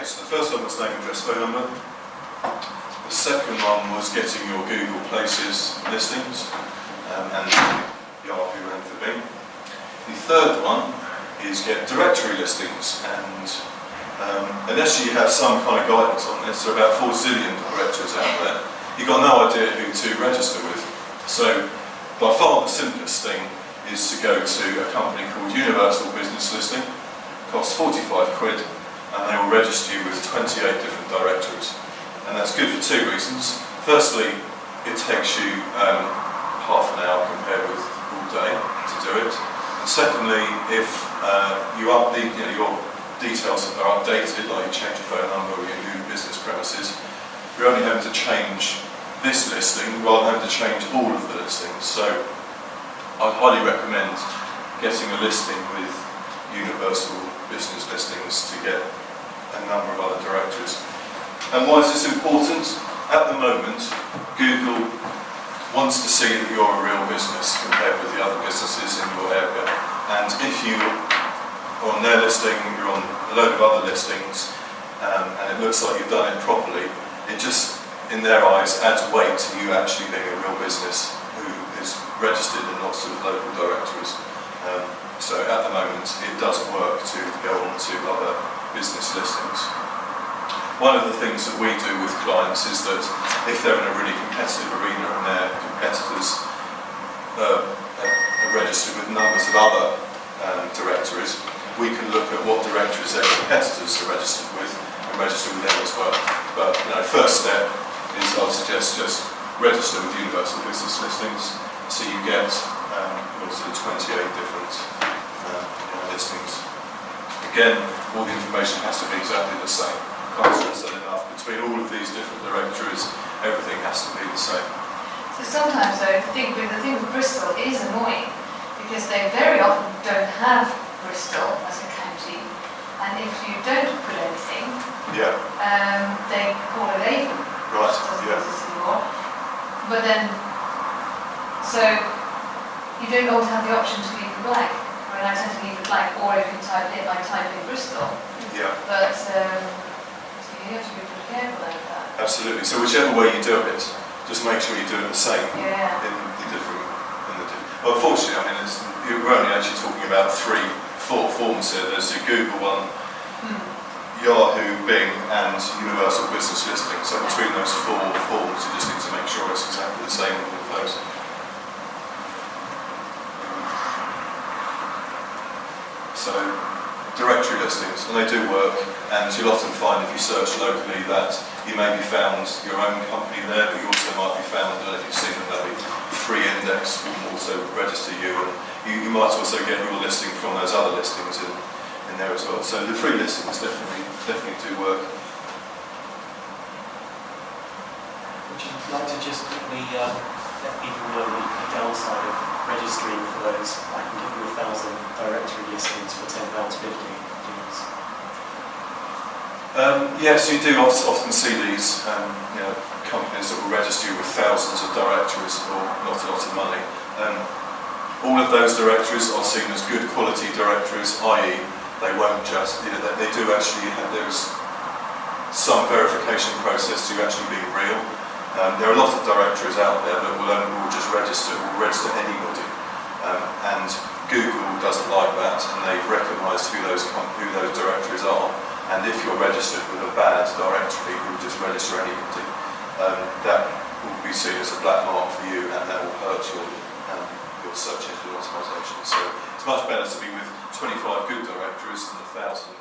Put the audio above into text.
Okay, so the first one was name, address, phone number. The second one was getting your Google Places listings and Yahoo and for Bing. The third one is get directory listings, and unless you have some kind of guidance on this, there are about 4 zillion directories out there. You've got no idea who to register with. So by far the simplest thing is to go to a company called Universal Business Listing. It costs 45 quid and they will register you with 28 different directories. And that's good for 2 reasons. Firstly, it takes you half an hour compared with all day to do it. And secondly, if your details are updated, like you change your phone number or your new business premises, you're only having to change this listing rather than having to change all of the listings. So I'd highly recommend getting a listing with Universal Business Listings to get a number of other directories. And why is this important? At the moment, Google wants to see that you're a real business compared with the other businesses in your area. And if you are on their listing, you're on a load of other listings, and it looks like you've done it properly, it just, in their eyes, adds weight to you actually being a real business who is registered in lots of local directories. So at the moment, it doesn't work to go on to other business listings. One of the things that we do with clients is that if they're in a really competitive arena and their competitors are registered with numbers of other directories, we can look at what directories their competitors are registered with and register with them as well. But first step is I would suggest just register with Universal Business Listings so you get also 28 different listings. Again, all the information has to be exactly the same. Can't stress that enough. Between all of these different directories, everything has to be the same. So sometimes though, the thing with Bristol is annoying because they very often don't have Bristol as a county, and if you don't put anything, they call it Avon, right? Which doesn't exist anymore. But then, so you don't always have the option to leave it blank. I mean, I tend to leave it blank, or if you type in Bristol. Yeah. But you have to be pretty careful like that. Absolutely. So whichever way you do it, just make sure you do it the same in the different. Well, unfortunately, I mean, we're only actually talking about 4 forms here. There's the Google one, Yahoo, Bing, and Universal Business Listing. So between those 4 forms, you just need to make sure it's exactly the same with all of those. So directory listings, and they do work, and you'll often find if you search locally that you may be found your own company there, but you also might be found, I don't know if you've seen them, maybe Free Index will also register you, and you might also get your listing from those other listings in there as well. So the free listings definitely do work. Would you like to just quickly let people know the downside of registering for those? I can give you 1,000 directory listings for £10.50. Yes, you do often see these companies that will register you with thousands of directories for not a lot of money. All of those directories are seen as good quality directories, i.e. they won't just, they do actually have, there's some verification process to actually being real. There are a lot of directories out there that will just register anybody, and Google doesn't like that, and they've recognised who those directories are. And if you're registered with a bad directory, it will just register anybody. That will be seen as a black mark for you, and that will hurt your search engine optimization. So it's much better to be with 25 good directories than 1,000